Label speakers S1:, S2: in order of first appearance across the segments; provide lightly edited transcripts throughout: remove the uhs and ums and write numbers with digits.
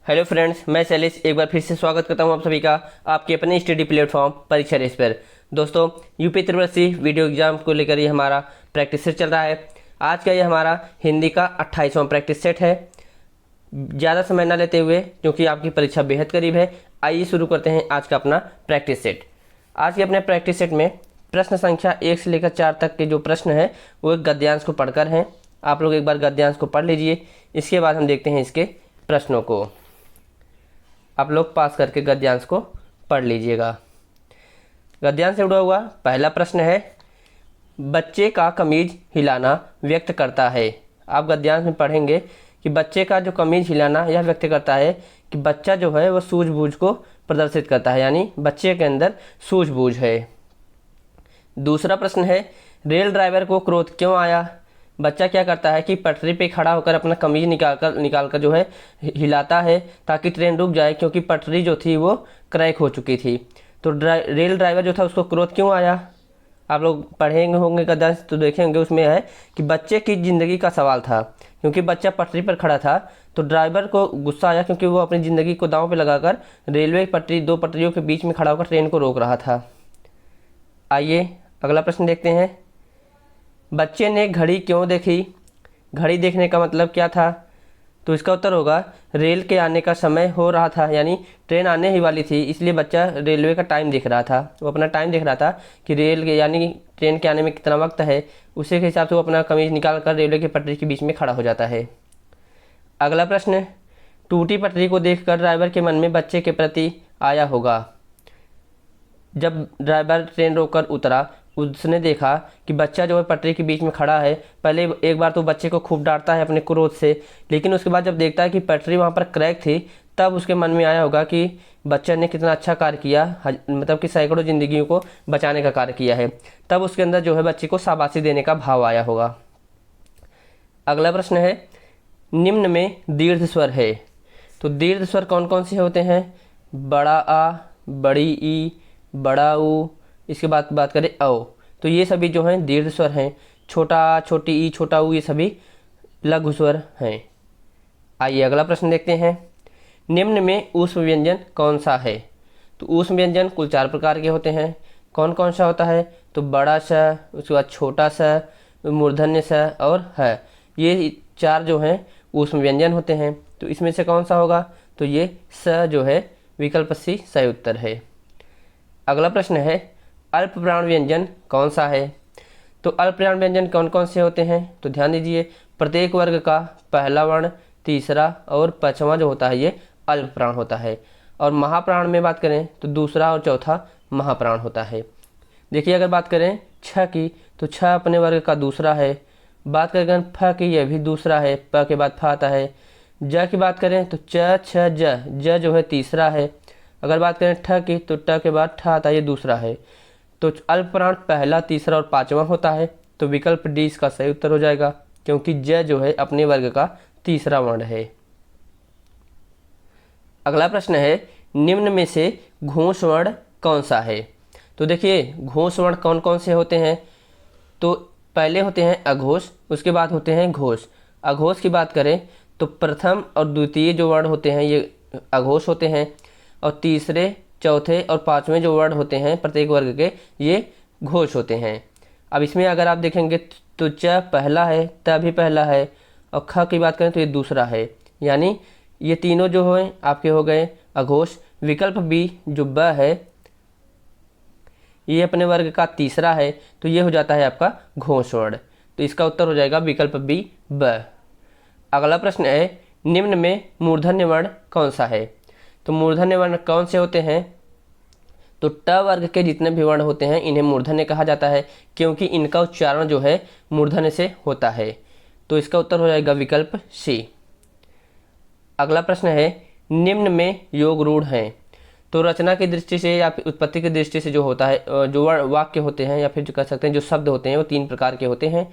S1: Hello friends, मैं शैलेश एक बार फिर से स्वागत करता हूं आप सभी का आपके अपने स्टडी प्लेटफॉर्म परीक्षा रेस पर। दोस्तों, UP triple C video exam को लेकर ये हमारा प्रैक्टिस सेट चल रहा है। आज का ये हमारा हिंदी का 28वां प्रैक्टिस सेट है। ज़्यादा समय ना लेते हुए, क्योंकि आपकी परीक्षा बेहद करीब है, आइए शुरू करते हैं आज का अपना प्रैक्टिस सेट। आज के अपने प्रैक्टिस सेट में प्रश्न संख्या 1 से लेकर 4 तक के जो प्रश्न हैं वो एक गद्यांश को पढ़कर हैं। आप लोग एक बार गद्यांश को पढ़ लीजिए, इसके बाद हम देखते हैं इसके प्रश्नों को। आप लोग पास करके गद्यांश को पढ़ लीजिएगा। गद्यांश से जुड़ा हुआ पहला प्रश्न है, बच्चे का कमीज हिलाना व्यक्त करता है। आप गद्यांश में पढ़ेंगे कि बच्चे का जो कमीज हिलाना यह व्यक्त करता है कि बच्चा जो है वह सूझबूझ को प्रदर्शित करता है, यानी बच्चे के अंदर सूझबूझ है। दूसरा प्रश्न है, रेल ड्राइवर को क्रोध क्यों आया। बच्चा क्या करता है कि पटरी पे खड़ा होकर अपना कमीज निकालकर जो है हिलाता है ताकि ट्रेन रुक जाए, क्योंकि पटरी जो थी वो क्रैक हो चुकी थी। तो रेल ड्राइवर जो था उसको क्रोध क्यों आया। आप लोग पढ़ेंगे होंगे गद्यांश तो देखेंगे, उसमें है कि बच्चे की ज़िंदगी का सवाल था। क्योंकि बच्चा पटरी पर खड़ा था तो ड्राइवर को गुस्सा आया, क्योंकि वो अपनी ज़िंदगी को दांव पे लगाकर रेलवे पटरी दो पटरियों के बीच में खड़ा होकर ट्रेन को रोक रहा था। आइए अगला प्रश्न देखते हैं, बच्चे ने घड़ी क्यों देखी। घड़ी देखने का मतलब क्या था। तो इसका उत्तर होगा, रेल के आने का समय हो रहा था, यानी ट्रेन आने ही वाली थी, इसलिए बच्चा रेलवे का टाइम देख रहा था। वो अपना टाइम देख रहा था कि रेल के यानी ट्रेन के आने में कितना वक्त है, उसी के हिसाब से वो अपना कमीज निकाल कर रेलवे की पटरी के बीच में खड़ा हो जाता है। अगला प्रश्न, टूटी पटरी को देखकर ड्राइवर के मन में बच्चे के प्रति आया होगा। जब ड्राइवर ट्रेन रोककर उतरा, उसने देखा कि बच्चा जो है पटरी के बीच में खड़ा है। पहले एक बार तो बच्चे को खूब डांटता है अपने क्रोध से, लेकिन उसके बाद जब देखता है कि पटरी वहाँ पर क्रैक थी, तब उसके मन में आया होगा कि बच्चा ने कितना अच्छा कार्य किया, मतलब कि सैकड़ों जिंदगियों को बचाने का कार्य किया है। तब उसके अंदर जो है बच्चे को शाबाशी देने का भाव आया होगा। अगला प्रश्न है, निम्न में दीर्घ स्वर है। तो दीर्घ स्वर कौन कौन से होते हैं। बड़ा आ, बड़ी ई, बड़ा ऊ, इसके बाद बात करें औ, तो ये सभी जो हैं दीर्घ स्वर हैं। छोटा आ, छोटी ई, छोटा ऊ, ये सभी लघु स्वर हैं। आइए अगला प्रश्न देखते हैं, निम्न में ऊष्म व्यंजन कौन सा है। तो ऊष्म व्यंजन कुल 4 प्रकार के होते हैं। कौन कौन सा होता है। तो बड़ा सा, उसके बाद छोटा सा, मूर्धन्य सा और है, ये 4 जो हैं ऊष्म व्यंजन होते हैं। तो इसमें से कौन सा होगा। तो ये स जो है विकल्प सी सही उत्तर है। अगला प्रश्न है, अल्प प्राण व्यंजन कौन सा है। तो अल्प प्राण व्यंजन कौन कौन से होते हैं। तो ध्यान दीजिए, प्रत्येक वर्ग का पहला वर्ण, तीसरा और पांचवा जो होता है ये अल्प प्राण होता है। और महाप्राण में बात करें तो दूसरा और चौथा महाप्राण होता है। देखिए, अगर बात करें छ की, तो छ अपने वर्ग का दूसरा है। बात करें फ की, यह भी दूसरा है, प के बाद फ आता है। ज की बात करें तो च छ ज जो है तीसरा है। अगर बात करें ठ की, तो ट के बाद ठ आता है, ये दूसरा है। तो अल्प प्राण पहला, तीसरा और पांचवा होता है। तो विकल्प डी इसका सही उत्तर हो जाएगा, क्योंकि ज जो है अपने वर्ग का तीसरा वर्ण है। अगला प्रश्न है, निम्न में से घोष वर्ण कौन सा है। तो देखिए, घोष वर्ण कौन कौन से होते हैं। तो पहले होते हैं अघोष, उसके बाद होते हैं घोष। अघोष की बात करें तो प्रथम और द्वितीय जो वर्ण होते हैं ये अघोष होते हैं, और तीसरे, चौथे और पांचवें जो वर्ण होते हैं प्रत्येक वर्ग के, ये घोष होते हैं। अब इसमें अगर आप देखेंगे तो च पहला है, त भी पहला है, और ख की बात करें तो ये दूसरा है, यानी ये तीनों जो हैं आपके हो गए अघोष। विकल्प बी जो ब है, ये अपने वर्ग का तीसरा है, तो ये हो जाता है आपका घोष वर्ण। तो इसका उत्तर हो जाएगा विकल्प बी ब। अगला प्रश्न है, निम्न में मूर्धन्य वर्ण कौन सा है। तो मूर्धन्य वर्ण कौन से होते हैं। तो ट वर्ग के जितने भी वर्ण होते हैं इन्हें मूर्धन्य कहा जाता है, क्योंकि इनका उच्चारण जो है मूर्धन्य से होता है। तो इसका उत्तर हो जाएगा विकल्प सी। अगला प्रश्न है, निम्न में योग रूढ़ हैं। तो रचना की दृष्टि से या फिर उत्पत्ति की दृष्टि से जो होता है, जो वाक्य होते हैं या फिर जो कह सकते हैं जो शब्द होते हैं वो 3 प्रकार के होते हैं।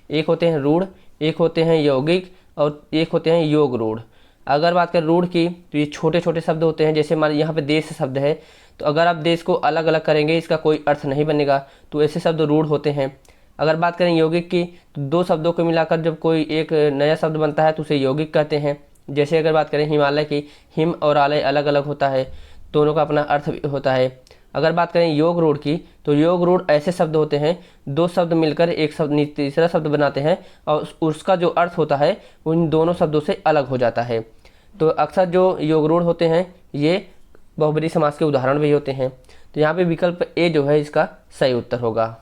S1: एक होते हैं रूढ़, एक होते हैं यौगिक और एक होते हैं योग रूढ़। अगर बात करें रूढ़ की, तो ये छोटे छोटे शब्द होते हैं। जैसे मान लीजिए यहाँ पे देश शब्द है, तो अगर आप देश को अलग अलग करेंगे इसका कोई अर्थ नहीं बनेगा, तो ऐसे शब्द रूढ़ होते हैं। अगर बात करें यौगिक की, तो 2 शब्दों को मिलाकर जब कोई एक नया शब्द बनता है तो उसे यौगिक कहते हैं। जैसे अगर बात करें हिमालय की, हिम और आलय अलग अलग होता है, दोनों का अपना अर्थ भी होता है। अगर बात करें योग रूढ़ की, तो योग रूढ़ ऐसे शब्द होते हैं, दो शब्द मिलकर एक शब्द तीसरा शब्द बनाते हैं और उसका जो अर्थ होता है उन दोनों शब्दों से अलग हो जाता है। तो अक्सर जो योग रूढ़ होते हैं ये बहुब्रीहि समास के उदाहरण भी होते हैं। तो यहाँ पे विकल्प ए जो है इसका सही उत्तर होगा।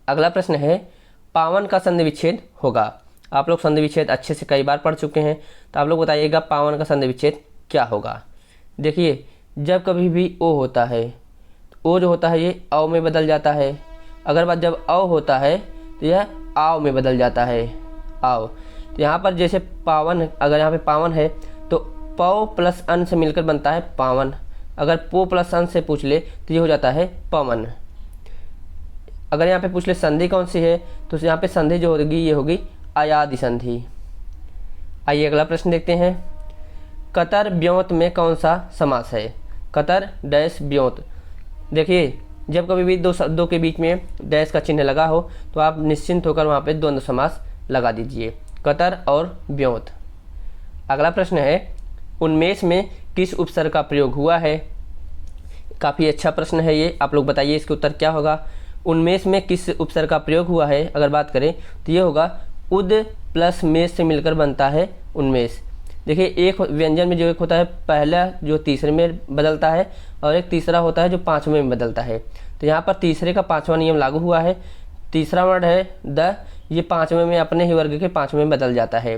S1: अगला प्रश्न है, पावन का संधि विच्छेद होगा। आप लोग संधि विच्छेद अच्छे से कई बार पढ़ चुके हैं, तो आप लोग बताइएगा पावन का संधि विच्छेद क्या होगा। देखिए, जब कभी भी ओ होता है, तो ओ जो होता है ये औ में बदल जाता है। अगर बात जब औ होता है तो यह आव में बदल जाता है, आव। तो यहाँ पर जैसे पावन, अगर यहाँ पे पावन है तो पौ प्लस अन से मिलकर बनता है पावन। अगर पो प्लस अन से पूछ ले तो ये हो जाता है पवन। अगर यहाँ पे पूछ ले संधि कौन सी है, तो यहाँ पे संधि जो होगी ये होगी अयादि संधि। आइए अगला प्रश्न देखते हैं, कतर ब्योत में कौन सा समास है। कतर डैश ब्योत। देखिए, जब कभी भी दो शब्दों के बीच में डैश का चिन्ह लगा हो तो आप निश्चिंत होकर वहाँ पे द्वंद्व समास लगा दीजिए, कतर और ब्योत। अगला प्रश्न है, उन्मेष में किस उपसर्ग का प्रयोग हुआ है। काफ़ी अच्छा प्रश्न है ये, आप लोग बताइए इसके उत्तर क्या होगा। उन्मेष में किस उपसर्ग का प्रयोग हुआ है, अगर बात करें तो ये होगा उद प्लस मेष से मिलकर बनता है उन्मेष। देखिए, एक व्यंजन में जो एक होता है पहला जो तीसरे में बदलता है और एक तीसरा होता है जो पाँचवें में बदलता है। तो यहाँ पर तीसरे का पाँचवा नियम लागू हुआ है। तीसरा वर्ड है द, ये पाँचवें में अपने ही वर्ग के पाँचवें में बदल जाता है,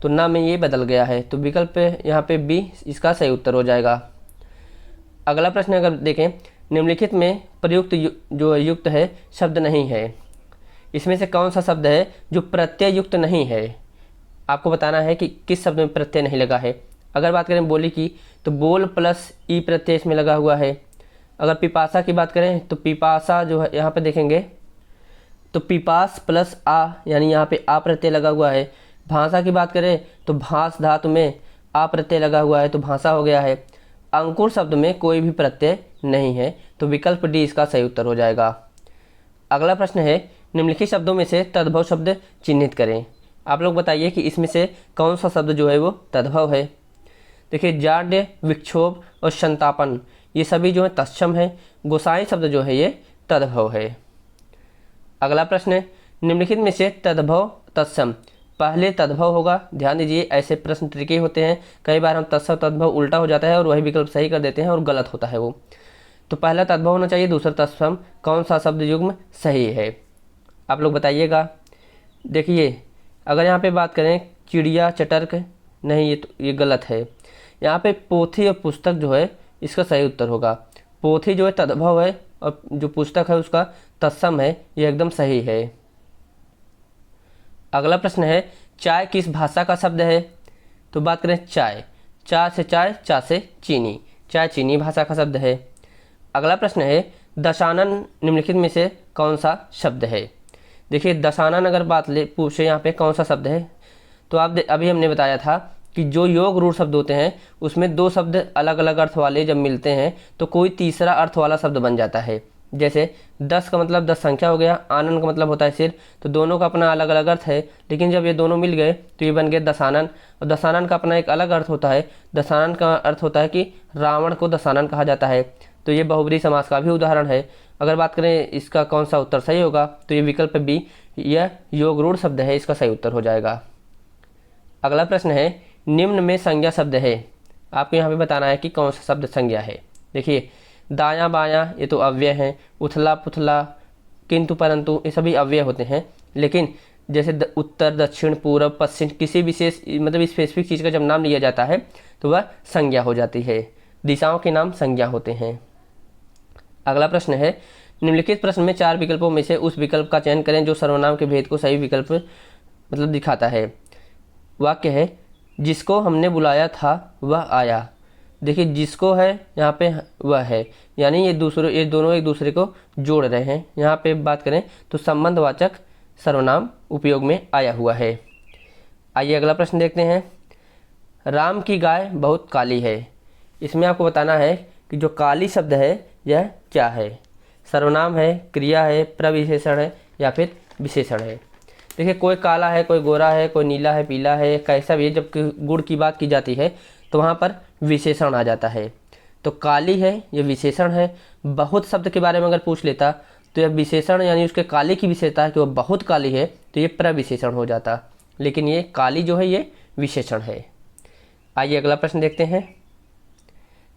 S1: तो ना में ये बदल गया है, तो विकल्प यहाँ पे बी इसका सही उत्तर हो जाएगा। अगला प्रश्न अगर देखें, निम्नलिखित में प्रयुक्त जो युक्त है शब्द नहीं है, इसमें से कौन सा शब्द है जो प्रत्यय युक्त नहीं है। आपको बताना है कि किस शब्द में प्रत्यय नहीं लगा है। अगर बात करें बोली की, तो बोल प्लस ई प्रत्यय इसमें लगा हुआ है। अगर पिपासा की बात करें तो पिपासा जो है यहाँ पे देखेंगे तो पिपास प्लस आ, यानी यहाँ पे आ प्रत्यय लगा हुआ है। भाषा की बात करें तो भास धातु में आ प्रत्यय लगा हुआ है, तो भाषा हो गया है। अंकुर शब्द में कोई भी प्रत्यय नहीं है, तो विकल्प डी इसका सही उत्तर हो जाएगा। अगला प्रश्न है, निम्नलिखित शब्दों में से तद्भव शब्द चिन्हित करें। आप लोग बताइए कि इसमें से कौन सा शब्द जो है वो तद्भव है। देखिए, जाड्य, विक्षोभ और संतापन ये सभी जो है तत्सम है। गोसाई शब्द जो है ये तद्भव है। अगला प्रश्न, निम्नलिखित में से तद्भव तत्सम पहले तद्भव होगा। ध्यान दीजिए, ऐसे प्रश्न ट्रिकी होते हैं, कई बार हम तत्सम तद्भव उल्टा हो जाता है और वही विकल्प सही कर देते हैं और गलत होता है वो। तो पहला तद्भव होना चाहिए, दूसरा तत्सम। कौन सा शब्द युग्म सही है, आप लोग बताइएगा। देखिए, अगर यहाँ पे बात करें चिड़िया चटर्क, नहीं, ये गलत है। यहाँ पे पोथी और पुस्तक जो है इसका सही उत्तर होगा। पोथी जो है तद्भव है और जो पुस्तक है उसका तत्सम है, ये एकदम सही है। अगला प्रश्न है, चाय किस भाषा का शब्द है। तो बात करें चाय, चा से चाय, चा से चीनी, चाय चीनी भाषा का शब्द है। अगला प्रश्न है, दशानन निम्नलिखित में से कौन सा शब्द है। देखिए, दशानन अगर बात ले पूछे यहाँ पे कौन सा शब्द है, तो आप अभी हमने बताया था कि जो योग रूढ़ शब्द होते हैं उसमें दो शब्द अलग अलग अर्थ वाले जब मिलते हैं तो कोई तीसरा अर्थ वाला शब्द बन जाता है। जैसे 10 का मतलब 10 संख्या हो गया, आनन का मतलब होता है सिर, तो दोनों का अपना अलग अलग अर्थ है, लेकिन जब ये दोनों मिल गए तो ये बन गए दशानन। और दशानन का अपना एक अलग अर्थ होता है। दशानन का अर्थ होता है कि रावण को दशानन कहा जाता है, तो ये बहुब्रीहि समास का भी उदाहरण है। अगर बात करें इसका कौन सा उत्तर सही होगा, तो ये विकल्प बी, यह योग रूढ़ शब्द है, इसका सही उत्तर हो जाएगा। अगला प्रश्न है, निम्न में संज्ञा शब्द है। आपको यहाँ पे बताना है कि कौन सा शब्द संज्ञा है। देखिए, दायां बायां ये तो अव्यय हैं, उथला पुथला, किंतु परंतु ये सभी अव्यय होते हैं। लेकिन जैसे उत्तर, दक्षिण, पूर्व, पश्चिम, किसी विशेष मतलब स्पेसिफिक चीज़ का जब नाम लिया जाता है तो वह संज्ञा हो जाती है। दिशाओं के नाम संज्ञा होते हैं। अगला प्रश्न है, निम्नलिखित प्रश्न में 4 विकल्पों में से उस विकल्प का चयन करें जो सर्वनाम के भेद को सही विकल्प मतलब दिखाता है। वाक्य है, जिसको हमने बुलाया था वह आया। देखिए, जिसको है यहाँ पे वह है, यानी ये दोनों एक दूसरे को जोड़ रहे हैं। यहाँ पे बात करें तो संबंधवाचक सर्वनाम उपयोग में आया हुआ है। आइए अगला प्रश्न देखते हैं। राम की गाय बहुत काली है। इसमें आपको बताना है कि जो काली शब्द है यह क्या है। सर्वनाम है, क्रिया है, प्रविशेषण है या फिर विशेषण है। देखिए कोई काला है, कोई गोरा है, कोई नीला है, पीला है, कैसा भी है, जब गुड़ की बात की जाती है तो वहाँ पर विशेषण आ जाता है। तो काली है ये विशेषण है। बहुत शब्द के बारे में अगर पूछ लेता तो यह विशेषण यानी उसके काले की विशेषता है कि वह बहुत काली है, तो ये प्रविशेषण हो जाता, लेकिन ये काली जो है ये विशेषण है। आइए अगला प्रश्न देखते हैं।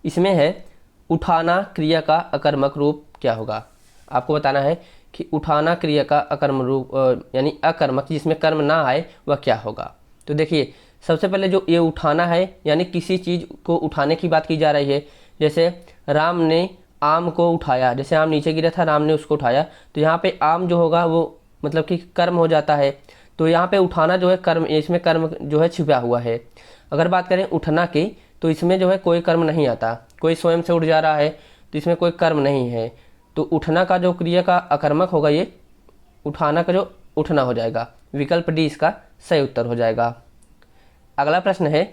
S1: इसमें है उठाना क्रिया का अकर्मक रूप क्या होगा। आपको बताना है कि उठाना क्रिया का अकर्म रूप यानी अकर्मक जिसमें कर्म ना आए वह क्या होगा। तो देखिए सबसे पहले जो ये उठाना है यानी किसी चीज़ को उठाने की बात की जा रही है। जैसे राम ने आम को उठाया, जैसे आम नीचे गिरा था, राम ने उसको उठाया, तो यहाँ पे आम जो होगा वो मतलब कि कर्म हो जाता है। तो यहाँ पे उठाना जो है कर्म, इसमें कर्म जो है छिपा हुआ है। अगर बात करें उठना की तो इसमें जो है कोई कर्म नहीं आता, कोई स्वयं से उठ जा रहा है तो इसमें कोई कर्म नहीं है। तो उठना का जो क्रिया का अकर्मक होगा ये उठाना का जो उठना हो जाएगा। विकल्प डी इसका सही उत्तर हो जाएगा। अगला प्रश्न है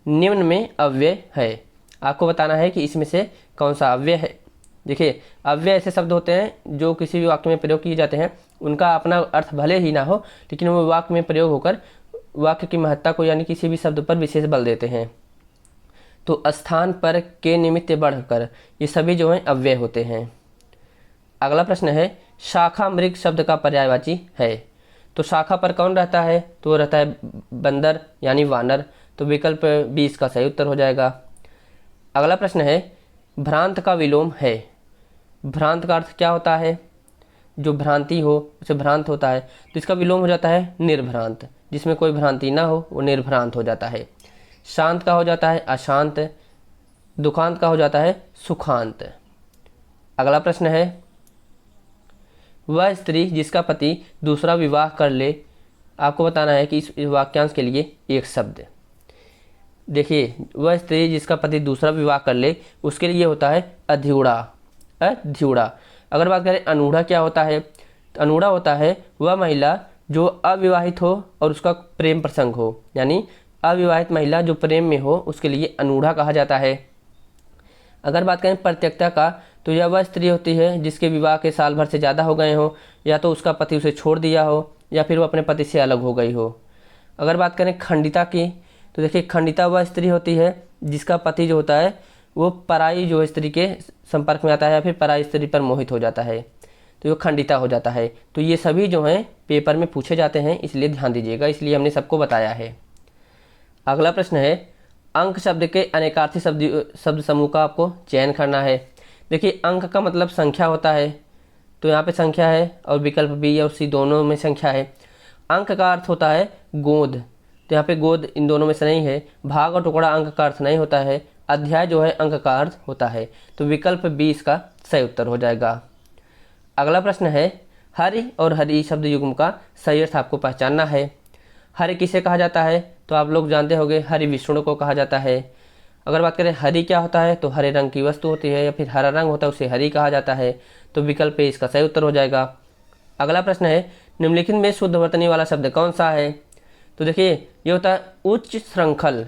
S1: निम्न में अव्यय है। आपको बताना है कि इसमें से कौन सा अव्यय है। देखिए अव्यय ऐसे शब्द होते हैं जो किसी भी वाक्य में प्रयोग किए जाते हैं, उनका अपना अर्थ भले ही ना हो लेकिन वो वाक्य में प्रयोग होकर वाक्य की महत्ता को यानी किसी भी शब्द पर विशेष बल देते हैं। तो स्थान पर के निमित्त बढ़कर ये सभी जो हैं अव्यय होते हैं। अगला प्रश्न है शाखा मृग शब्द का पर्यायवाची है। तो शाखा पर कौन रहता है, तो वो रहता है बंदर यानी वानर। तो विकल्प बी इसका सही उत्तर हो जाएगा। अगला प्रश्न है भ्रांत का विलोम है। भ्रांत का अर्थ क्या होता है, जो भ्रांति हो उसे भ्रांत होता है, तो इसका विलोम हो जाता है निर्भ्रांत। जिसमें कोई भ्रांति ना हो वो निर्भ्रांत हो जाता है। शांत का हो जाता है अशांत, दुखांत का हो जाता है सुखांत। अगला प्रश्न है वह स्त्री जिसका पति दूसरा विवाह कर ले। आपको बताना है कि इस वाक्यांश के लिए एक शब्द। देखिए वह स्त्री जिसका पति दूसरा विवाह कर ले उसके लिए होता है अध्यूढ़ा। अध्यूढ़ा। अगर बात करें अनूढ़ा क्या होता है, तो अनूढ़ा होता है वह महिला जो अविवाहित हो और उसका प्रेम प्रसंग हो, यानी अविवाहित महिला जो प्रेम में हो उसके लिए अनूढ़ा कहा जाता है। अगर बात करें परित्यक्ता का तो यह वह स्त्री होती है जिसके विवाह के साल भर से ज़्यादा हो गए हो, या तो उसका पति उसे छोड़ दिया हो या फिर वो अपने पति से अलग हो गई हो। अगर बात करें खंडिता की तो देखिए खंडिता वह स्त्री होती है जिसका पति जो होता है वो पराई जो स्त्री के संपर्क में आता है या फिर पराई स्त्री पर मोहित हो जाता है, तो वो खंडिता हो जाता है। तो ये सभी जो हैं पेपर में पूछे जाते हैं, इसलिए ध्यान दीजिएगा, इसलिए हमने सबको बताया है। अगला प्रश्न है अंक शब्द के अनेकार्थी शब्द समूह का आपको चयन करना है। देखिए अंक का मतलब संख्या होता है, तो यहाँ पे संख्या है और विकल्प बी और सी दोनों में संख्या है। अंक का अर्थ होता है गोद, तो यहाँ पे गोद इन दोनों में से नहीं है। भाग और टुकड़ा अंक का अर्थ नहीं होता है। अध्याय जो है अंक का अर्थ होता है, तो विकल्प बी इसका सही उत्तर हो जाएगा। अगला प्रश्न है हरि और हरि शब्द युग्म का सही अर्थ आपको पहचानना है। हरि किसे कहा जाता है, तो आप लोग जानते होंगे हरि विष्णु को कहा जाता है। अगर बात करें हरि क्या होता है, तो हरे रंग की वस्तु होती है या फिर हरा रंग होता है उसे हरि कहा जाता है, तो विकल्प ए इसका सही उत्तर हो जाएगा। अगला प्रश्न है निम्नलिखित में शुद्ध वर्तनी वाला शब्द कौन सा है। तो देखिए ये होता है उच्च श्रृंखल।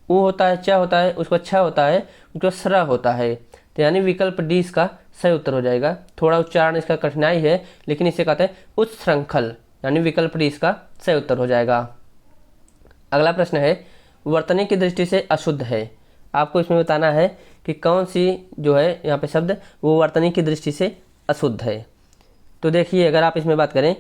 S1: उ होता है च होता है, उसको छ होता है, उसको स्र होता है, तो यानी विकल्प डी इसका सही उत्तर हो जाएगा। थोड़ा उच्चारण इसका कठिनाई है लेकिन इसे कहते हैं उच्च श्रृंखल, यानी विकल्प डी इसका सही उत्तर हो जाएगा। अगला प्रश्न है वर्तनी की दृष्टि से अशुद्ध है। आपको इसमें बताना है कि कौन सी जो है यहाँ पे शब्द वो वर्तनी की दृष्टि से अशुद्ध है। तो देखिए अगर आप इसमें बात करें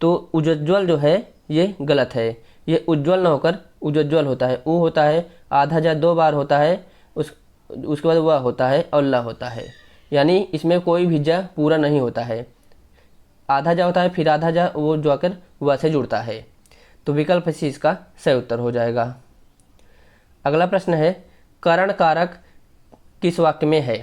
S1: तो उज्ज्वल जो है ये गलत है। ये उज्ज्वल ना होकर उज्ज्वल होता है। उ होता है आधा जा 2 बार होता है, उसके बाद वह होता है और ला होता है, यानी इसमें कोई भी जा पूरा नहीं होता है। आधा जा होता है फिर आधा जा वो जो आकर वह से जुड़ता है, तो विकल्प सी इसका सही उत्तर हो जाएगा। अगला प्रश्न है करण कारक किस वाक्य में है।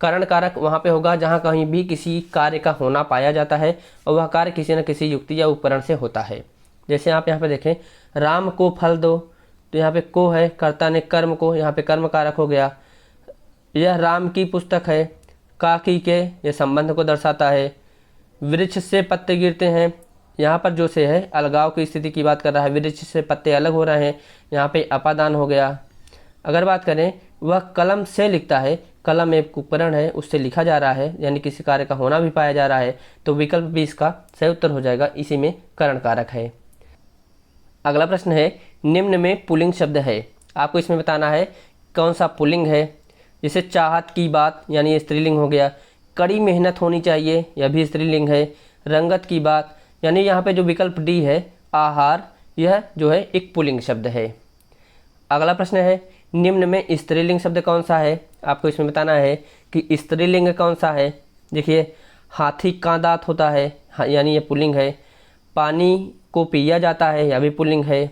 S1: करण कारक वहाँ पे होगा जहाँ कहीं भी किसी कार्य का होना पाया जाता है और वह कार्य किसी न किसी युक्ति या उपकरण से होता है। जैसे आप यहाँ पे देखें राम को फल दो, तो यहाँ पे को है, कर्ता ने कर्म को, यहाँ पे कर्म कारक हो गया। यह राम की पुस्तक है, काकी के यह संबंध को दर्शाता है। वृक्ष से पत्ते गिरते हैं, यहाँ पर जो से है अलगाव की स्थिति की बात कर रहा है, वृक्ष से पत्ते अलग हो रहे हैं, यहाँ पे अपादान हो गया। अगर बात करें वह कलम से लिखता है, कलम एक उपकरण है उससे लिखा जा रहा है, यानी किसी कार्य का होना भी पाया जा रहा है, तो विकल्प भी इसका सही उत्तर हो जाएगा। इसी में करण कारक है। अगला प्रश्न है, निम्न में पुल्लिंग शब्द है, आपको इसमें बताना है कौन सा पुल्लिंग है। जैसे चाहत की बात यानी ये स्त्रीलिंग हो गया, कड़ी मेहनत होनी चाहिए यह भी स्त्रीलिंग है, रंगत की बात यानी यहाँ पे जो विकल्प डी है आहार, यह जो है एक पुल्लिंग शब्द है। अगला प्रश्न है, निम्न में स्त्रीलिंग शब्द कौन सा है, आपको इसमें बताना है कि स्त्रीलिंग कौन सा है। देखिए, हाथी का दांत होता है यानी ये पुल्लिंग है, पानी को पिया जाता है यह भी पुल्लिंग है,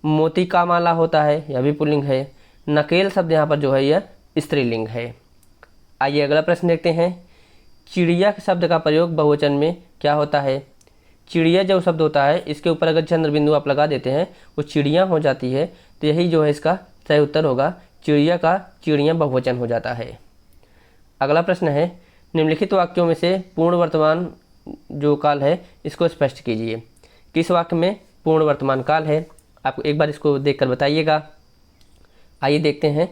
S1: मोती का माला होता है यह भी पुल्लिंग है, नकेल शब्द यहाँ पर जो है यह स्त्रीलिंग है। आइए अगला प्रश्न देखते हैं, चिड़िया शब्द का प्रयोग बहुवचन में क्या होता है। चिड़िया जो शब्द होता है इसके ऊपर अगर चंद्र बिंदु आप लगा देते हैं वो चिड़िया हो जाती है, तो यही जो है इसका सही उत्तर होगा, चिड़िया का चिड़िया बहुवचन हो जाता है। अगला प्रश्न है, निम्नलिखित वाक्यों में से पूर्ण वर्तमान जो काल है इसको स्पष्ट कीजिए। किस वाक्य में पूर्ण वर्तमान काल है, आप एक बार इसको देखकर बताइएगा। आइए देखते हैं,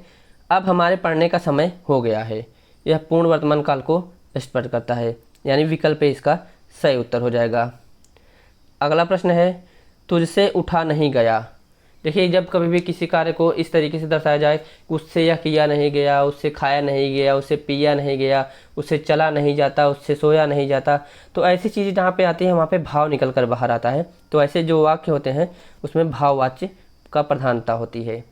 S1: अब हमारे पढ़ने का समय हो गया है, यह पूर्ण वर्तमान काल को स्पष्ट करता है, यानी विकल्प ए इसका सही उत्तर हो जाएगा। अगला प्रश्न है, तुझसे उठा नहीं गया। देखिए, जब कभी भी किसी कार्य को इस तरीके से दर्शाया जाए, उससे यह किया नहीं गया, उससे खाया नहीं गया, उससे पिया नहीं गया, उससे चला नहीं जाता, उससे सोया नहीं जाता, तो ऐसी चीज़ें जहाँ पे आती है वहाँ पे भाव निकल कर बाहर आता है। तो ऐसे जो वाक्य होते हैं उसमें भाववाच्य का प्रधानता होती है।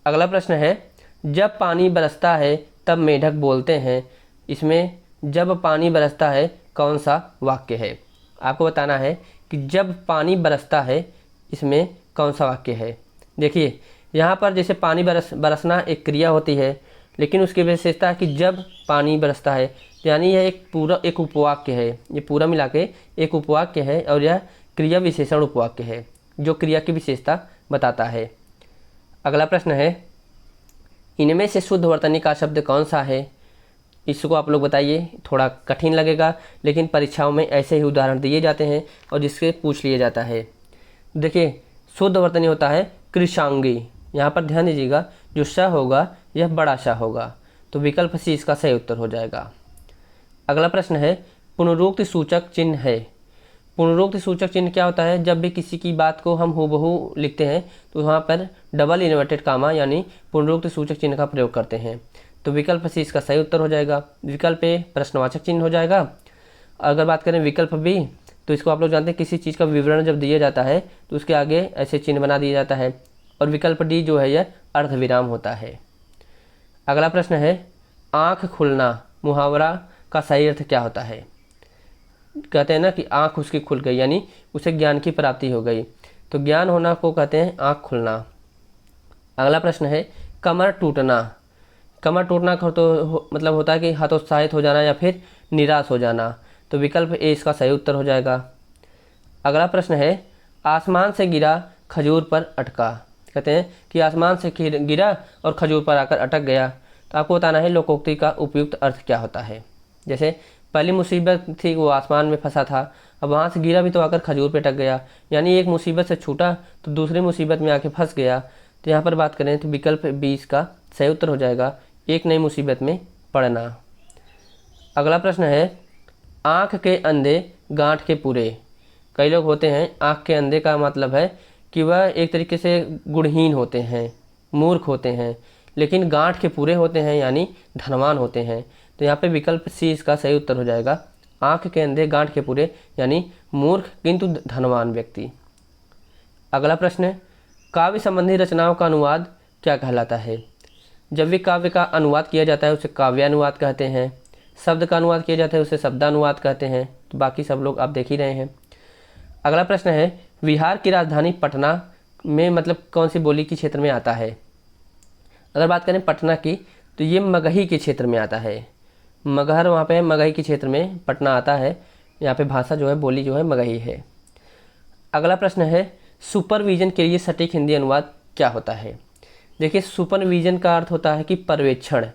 S1: अगला प्रश्न है, जब पानी बरसता है तब मेढक बोलते हैं, इसमें जब पानी बरसता है कौन सा वाक्य है, आपको बताना है कि जब पानी बरसता है इसमें कौन सा वाक्य है। देखिए, यहाँ पर जैसे पानी बरसना एक क्रिया होती है, लेकिन उसकी विशेषता है कि जब पानी बरसता है, यानी यह एक उपवाक्य है, ये पूरा मिला के एक उपवाक्य है और यह क्रिया विशेषण उपवाक्य है जो क्रिया की विशेषता बताता है। अगला प्रश्न है, इनमें से शुद्ध वर्तनी का शब्द कौन सा है, इसको आप लोग बताइए। थोड़ा कठिन लगेगा, लेकिन परीक्षाओं में ऐसे ही उदाहरण दिए जाते हैं और जिससे पूछ लिया जाता है। देखिए, शुद्ध वर्तनी होता है कृशांगी, यहाँ पर ध्यान दीजिएगा, जो श होगा यह बड़ा श होगा, तो विकल्प सी इसका सही उत्तर हो जाएगा। अगला प्रश्न है, पुनरुक्ति सूचक चिन्ह है। पुनरुक्ति सूचक चिन्ह क्या होता है, जब भी किसी की बात को हम हूबहू लिखते हैं तो वहाँ पर डबल इन्वर्टेड कामा यानी पुनरुक्ति सूचक चिन्ह का प्रयोग करते हैं, तो विकल्प सी इसका सही उत्तर हो जाएगा। विकल्प ए प्रश्नवाचक चिन्ह हो जाएगा। अगर बात करें विकल्प बी, तो इसको आप लोग जानते हैं, किसी चीज़ का विवरण जब दिया जाता है तो उसके आगे ऐसे चिन्ह बना दिया जाता है। और विकल्प डी जो है यह अर्धविराम होता है। अगला प्रश्न है, आँख खुलना मुहावरा का सही अर्थ क्या होता है। कहते हैं ना कि आँख उसकी खुल गई, यानी उसे ज्ञान की प्राप्ति हो गई, तो ज्ञान होना को कहते हैं आँख खुलना। अगला प्रश्न है, कमर टूटना। कमर टूटना का तो मतलब होता है कि हतोत्साहित हो जाना या फिर निराश हो जाना, तो विकल्प ए इसका सही उत्तर हो जाएगा। अगला प्रश्न है, आसमान से गिरा खजूर पर अटका। कहते हैं कि आसमान से गिरा और खजूर पर आकर अटक गया, तो आपको बताना है लोकोक्ति का उपयुक्त अर्थ क्या होता है। जैसे पहली मुसीबत थी वो आसमान में फंसा था, अब वहाँ से गिरा भी तो आकर खजूर पे अटक गया, यानी एक मुसीबत से छूटा तो दूसरी मुसीबत में आके फंस गया। तो यहाँ पर बात करें तो विकल्प 20 का सही उत्तर हो जाएगा, एक नई मुसीबत में पड़ना। अगला प्रश्न है, आँख के अंधे गांठ के पूरे। कई लोग होते हैं, आँख के अंधे का मतलब है कि वह एक तरीके से गुणहीन होते हैं, मूर्ख होते हैं, लेकिन गांठ के पूरे होते हैं यानी धनवान होते हैं, तो यहाँ पे विकल्प सी इसका सही उत्तर हो जाएगा। आँख के अंधे गांठ के पूरे यानी मूर्ख किंतु धनवान व्यक्ति। अगला प्रश्न है, काव्य संबंधी रचनाओं का अनुवाद क्या कहलाता है। जब भी काव्य का अनुवाद किया जाता है उसे काव्यानुवाद कहते हैं, शब्द का अनुवाद किया जाता है उसे शब्दानुवाद कहते हैं, तो बाकी सब लोग आप देख ही रहे हैं। अगला प्रश्न है, बिहार की राजधानी पटना में मतलब कौन सी बोली के क्षेत्र में आता है। अगर बात करें पटना की, तो ये मगही के क्षेत्र में आता है, मगहर वहाँ पे मगही के क्षेत्र में पटना आता है, यहाँ पे भाषा जो है बोली जो है मगही है। अगला प्रश्न है, सुपरविजन के लिए सटीक हिंदी अनुवाद क्या होता है। देखिए, सुपरविजन का अर्थ होता है कि पर्यवेक्षण।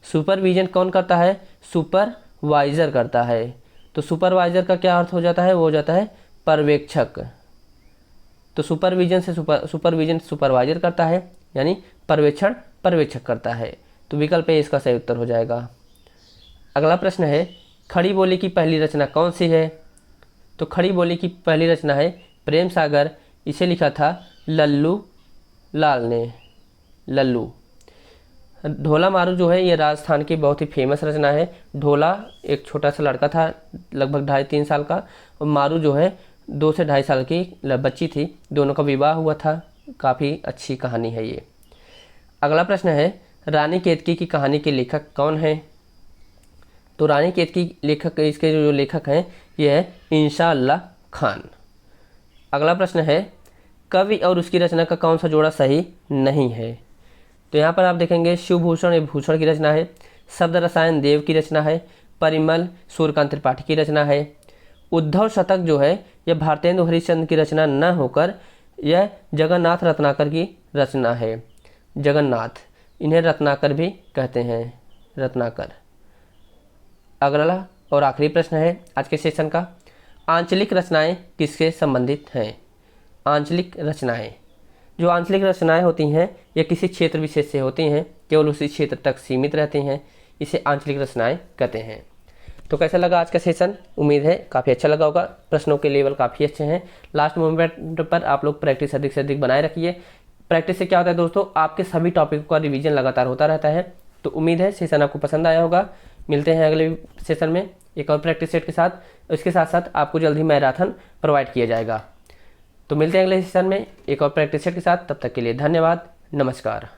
S1: सुपरविजन कौन करता है, सुपरवाइजर करता है, तो सुपरवाइजर का क्या अर्थ हो जाता है, वो हो जाता है पर्यवेक्षक। तो सुपरविजन से सुपरविजन सुपरवाइजर करता है यानी पर्यवेक्षण पर्यवेक्षक करता है, तो विकल्प ए इसका सही उत्तर हो जाएगा। अगला प्रश्न है, खड़ी बोली की पहली रचना कौन सी है। तो खड़ी बोली की पहली रचना है प्रेम सागर इसे लिखा था लल्लू लाल ने। लल्लू। ढोला मारू जो है ये राजस्थान की बहुत ही फेमस रचना है। ढोला एक छोटा सा लड़का था लगभग 2.5-3 साल का, और मारू जो है 2 से 2.5 साल की बच्ची थी, दोनों का विवाह हुआ था। काफ़ी अच्छी कहानी है ये। अगला प्रश्न है रानी केतकी की कहानी के लेखक कौन है? तो रानी केतकी लेखक, इसके जो लेखक हैं ये है इंशा अल्लाह खान। अगला प्रश्न है कवि और उसकी रचना का कौन सा जोड़ा सही नहीं है? तो यहाँ पर आप देखेंगे शिवभूषण ये भूषण की रचना है, शब्द रसायन देव की रचना है, परिमल सूर्यकांत त्रिपाठी की रचना है, उद्धव शतक जो है यह भारतेंदु हरिश्चंद्र की रचना न होकर यह जगन्नाथ रत्नाकर की रचना है। जगन्नाथ, इन्हें रत्नाकर भी कहते हैं, रत्नाकर। अगला और आखिरी प्रश्न है आज के सेशन का, आंचलिक रचनाएं किससे संबंधित हैं? आंचलिक रचनाएं, जो आंचलिक रचनाएं होती हैं ये किसी क्षेत्र विशेष से होती हैं, केवल उसी क्षेत्र तक सीमित रहती हैं, इसे आंचलिक रचनाएं कहते हैं। तो कैसा लगा आज का सेशन? उम्मीद है काफ़ी अच्छा लगा होगा। प्रश्नों के लेवल काफ़ी अच्छे हैं। लास्ट मोमेंट पर आप लोग प्रैक्टिस अधिक से अधिक बनाए रखिए। प्रैक्टिस से क्या होता है दोस्तों, आपके सभी टॉपिक का रिवीजन लगातार होता रहता है। तो उम्मीद है सेशन आपको पसंद आया होगा। मिलते हैं अगले सेशन में एक और प्रैक्टिस सेट के साथ। इसके साथ साथ आपको जल्द ही मैराथन प्रोवाइड किया जाएगा। तो मिलते हैं अगले सेशन में एक और प्रैक्टिस सेट के साथ। तब तक के लिए धन्यवाद, नमस्कार।